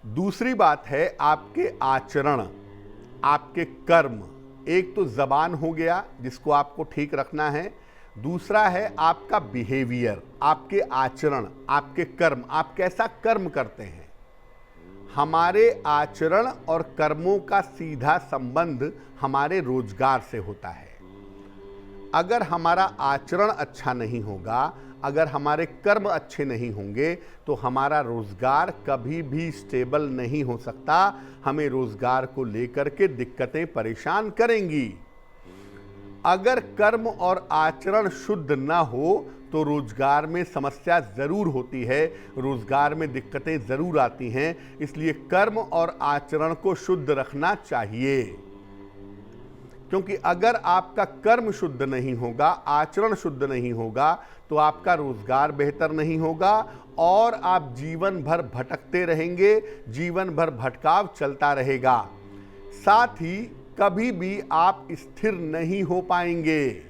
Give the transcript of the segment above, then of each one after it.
दूसरी बात है आपके आचरण, आपके कर्म। एक तो जबान हो गया जिसको आपको ठीक रखना है, दूसरा है आपका बिहेवियर, आपके आचरण, आपके कर्म, आप कैसा कर्म करते हैं। हमारे आचरण और कर्मों का सीधा संबंध हमारे रोजगार से होता है। अगर हमारा आचरण अच्छा नहीं होगा, अगर हमारे कर्म अच्छे नहीं होंगे, तो हमारा रोजगार कभी भी स्टेबल नहीं हो सकता। हमें रोजगार को लेकर के दिक्कतें परेशान करेंगी। अगर कर्म और आचरण शुद्ध ना हो तो रोजगार में समस्या जरूर होती है, रोजगार में दिक्कतें जरूर आती हैं। इसलिए कर्म और आचरण को शुद्ध रखना चाहिए, क्योंकि अगर आपका कर्म शुद्ध नहीं होगा, आचरण शुद्ध नहीं होगा, तो आपका रोजगार बेहतर नहीं होगा और आप जीवन भर भटकते रहेंगे, जीवन भर भटकाव चलता रहेगा। साथ ही कभी भी आप स्थिर नहीं हो पाएंगे।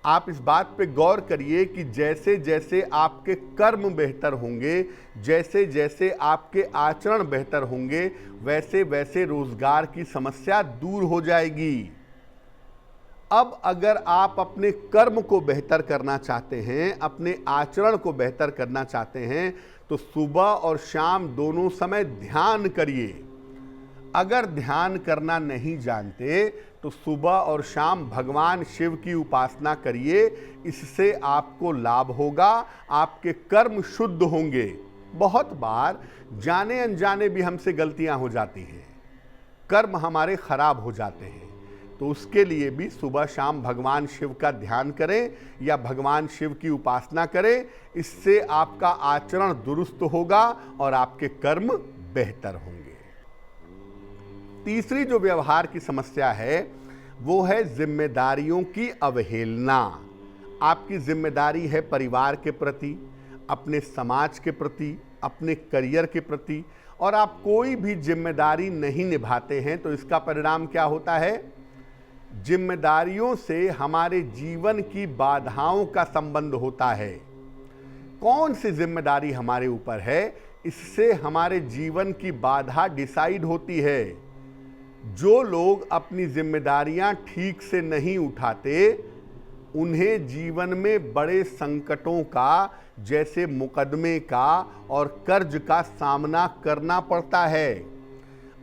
आप इस बात पे गौर करिए कि जैसे जैसे आपके कर्म बेहतर होंगे, जैसे जैसे आपके आचरण बेहतर होंगे, वैसे वैसे रोजगार की समस्या दूर हो जाएगी। अब अगर आप अपने कर्म को बेहतर करना चाहते हैं, अपने आचरण को बेहतर करना चाहते हैं, तो सुबह और शाम दोनों समय ध्यान करिए। अगर ध्यान करना नहीं जानते तो सुबह और शाम भगवान शिव की उपासना करिए। इससे आपको लाभ होगा, आपके कर्म शुद्ध होंगे। बहुत बार जाने अनजाने भी हमसे गलतियां हो जाती हैं, कर्म हमारे खराब हो जाते हैं। तो उसके लिए भी सुबह शाम भगवान शिव का ध्यान करें या भगवान शिव की उपासना करें। इससे आपका आचरण दुरुस्त होगा और आपके कर्म बेहतर होंगे। तीसरी जो व्यवहार की समस्या है वो है जिम्मेदारियों की अवहेलना। आपकी जिम्मेदारी है परिवार के प्रति, अपने समाज के प्रति, अपने करियर के प्रति, और आप कोई भी जिम्मेदारी नहीं निभाते हैं तो इसका परिणाम क्या होता है? जिम्मेदारियों से हमारे जीवन की बाधाओं का संबंध होता है। कौन सी जिम्मेदारी हमारे ऊपर है, इससे हमारे जीवन की बाधा डिसाइड होती है। जो लोग अपनी जिम्मेदारियां ठीक से नहीं उठाते, उन्हें जीवन में बड़े संकटों का, जैसे मुकदमे का और कर्ज का सामना करना पड़ता है।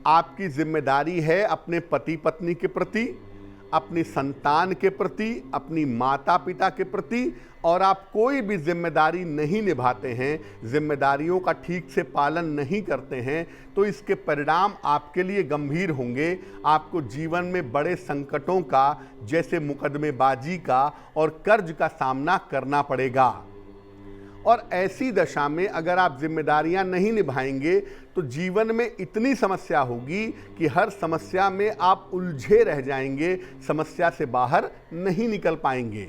आपकी जिम्मेदारी है अपने पति पत्नी के प्रति, अपनी संतान के प्रति, अपनी माता पिता के प्रति, और आप कोई भी जिम्मेदारी नहीं निभाते हैं, जिम्मेदारियों का ठीक से पालन नहीं करते हैं, तो इसके परिणाम आपके लिए गंभीर होंगे। आपको जीवन में बड़े संकटों का, जैसे मुकदमेबाजी का और कर्ज का सामना करना पड़ेगा। और ऐसी दशा में अगर आप जिम्मेदारियां नहीं निभाएंगे तो जीवन में इतनी समस्या होगी कि हर समस्या में आप उलझे रह जाएंगे, समस्या से बाहर नहीं निकल पाएंगे।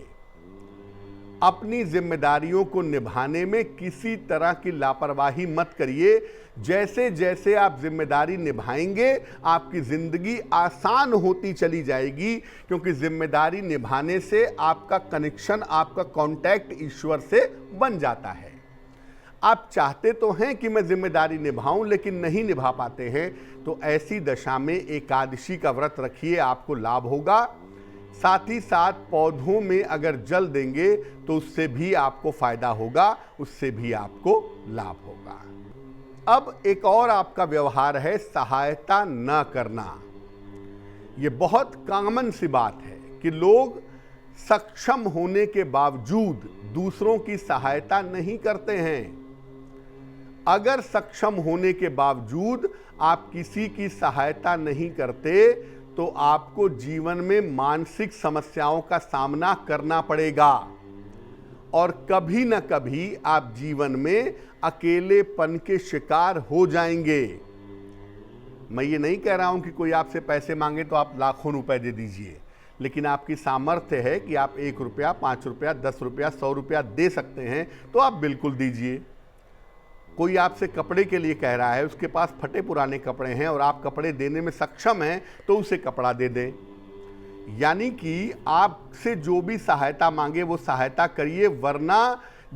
अपनी जिम्मेदारियों को निभाने में किसी तरह की लापरवाही मत करिए। जैसे जैसे आप जिम्मेदारी निभाएंगे आपकी जिंदगी आसान होती चली जाएगी, क्योंकि जिम्मेदारी निभाने से आपका कनेक्शन, आपका कांटेक्ट ईश्वर से बन जाता है। आप चाहते तो हैं कि मैं जिम्मेदारी निभाऊं, लेकिन नहीं निभा पाते हैं, तो ऐसी दशा में एकादशी का व्रत रखिए, आपको लाभ होगा। साथ ही साथ पौधों में अगर जल देंगे तो उससे भी आपको फायदा होगा, उससे भी आपको लाभ होगा। अब एक और आपका व्यवहार है सहायता न करना। ये बहुत कॉमन सी बात है कि लोग सक्षम होने के बावजूद दूसरों की सहायता नहीं करते हैं। अगर सक्षम होने के बावजूद आप किसी की सहायता नहीं करते तो आपको जीवन में मानसिक समस्याओं का सामना करना पड़ेगा और कभी न कभी आप जीवन में अकेलेपन के शिकार हो जाएंगे। मैं ये नहीं कह रहा हूं कि कोई आपसे पैसे मांगे तो आप लाखों रुपए दे दीजिए, लेकिन आपकी सामर्थ्य है कि आप 1 रुपया, 5 रुपया, 10 रुपया, 100 रुपया दे सकते हैं तो आप बिल्कुल दीजिए। कोई आपसे कपड़े के लिए कह रहा है, उसके पास फटे पुराने कपड़े हैं और आप कपड़े देने में सक्षम हैं, तो उसे कपड़ा दे दें। यानी कि आपसे जो भी सहायता मांगे वो सहायता करिए, वरना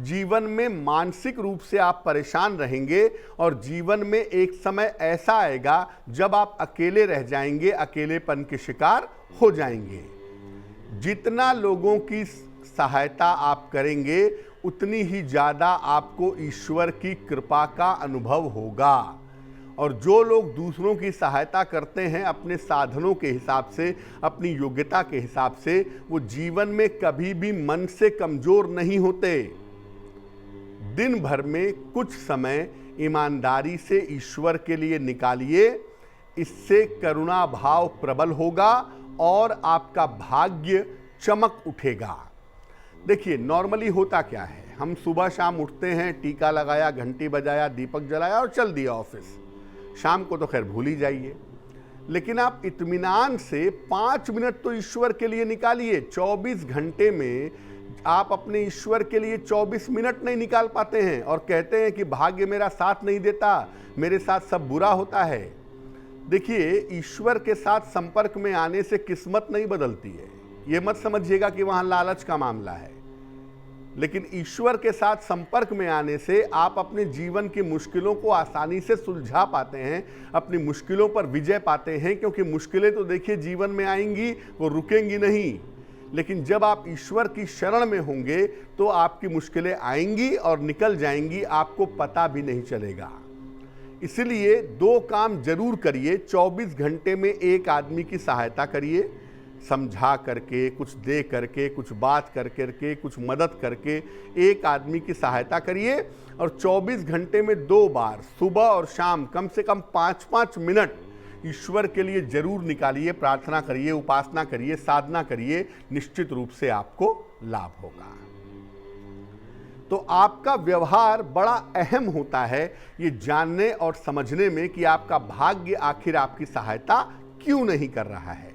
जीवन में मानसिक रूप से आप परेशान रहेंगे और जीवन में एक समय ऐसा आएगा जब आप अकेले रह जाएंगे, अकेलेपन के शिकार हो जाएंगे। जितना लोगों की सहायता आप करेंगे उतनी ही ज़्यादा आपको ईश्वर की कृपा का अनुभव होगा। और जो लोग दूसरों की सहायता करते हैं अपने साधनों के हिसाब से, अपनी योग्यता के हिसाब से, वो जीवन में कभी भी मन से कमज़ोर नहीं होते। दिन भर में कुछ समय ईमानदारी से ईश्वर के लिए निकालिए, इससे करुणा भाव प्रबल होगा और आपका भाग्य चमक उठेगा। देखिए, नॉर्मली होता क्या है, हम सुबह शाम उठते हैं, टीका लगाया, घंटी बजाया, दीपक जलाया और चल दिया ऑफिस। शाम को तो खैर भूल ही जाइए, लेकिन आप इत्मीनान से 5 मिनट तो ईश्वर के लिए निकालिए। 24 घंटे में आप अपने ईश्वर के लिए 24 मिनट नहीं निकाल पाते हैं और कहते हैं कि भाग्य मेरा साथ नहीं देता, मेरे साथ सब बुरा होता है। देखिए, ईश्वर के साथ संपर्क में आने से किस्मत नहीं बदलती है, ये मत समझिएगा कि वहां लालच का मामला है। लेकिन ईश्वर के साथ संपर्क में आने से आप अपने जीवन की मुश्किलों को आसानी से सुलझा पाते हैं, अपनी मुश्किलों पर विजय पाते हैं। क्योंकि मुश्किलें तो देखिए जीवन में आएंगी, वो रुकेंगी नहीं, लेकिन जब आप ईश्वर की शरण में होंगे तो आपकी मुश्किलें आएंगी और निकल जाएंगी, आपको पता भी नहीं चलेगा। इसलिए 2 काम जरूर करिए। 24 घंटे में एक आदमी की सहायता करिए, समझा करके, कुछ दे करके, कुछ बात करके, कुछ मदद करके एक आदमी की सहायता करिए। और 24 घंटे में 2 बार, सुबह और शाम, कम से कम 5-5 मिनट ईश्वर के लिए जरूर निकालिए। प्रार्थना करिए, उपासना करिए, साधना करिए, निश्चित रूप से आपको लाभ होगा। तो आपका व्यवहार बड़ा अहम होता है ये जानने और समझने में कि आपका भाग्य आखिर आपकी सहायता क्यों नहीं कर रहा है।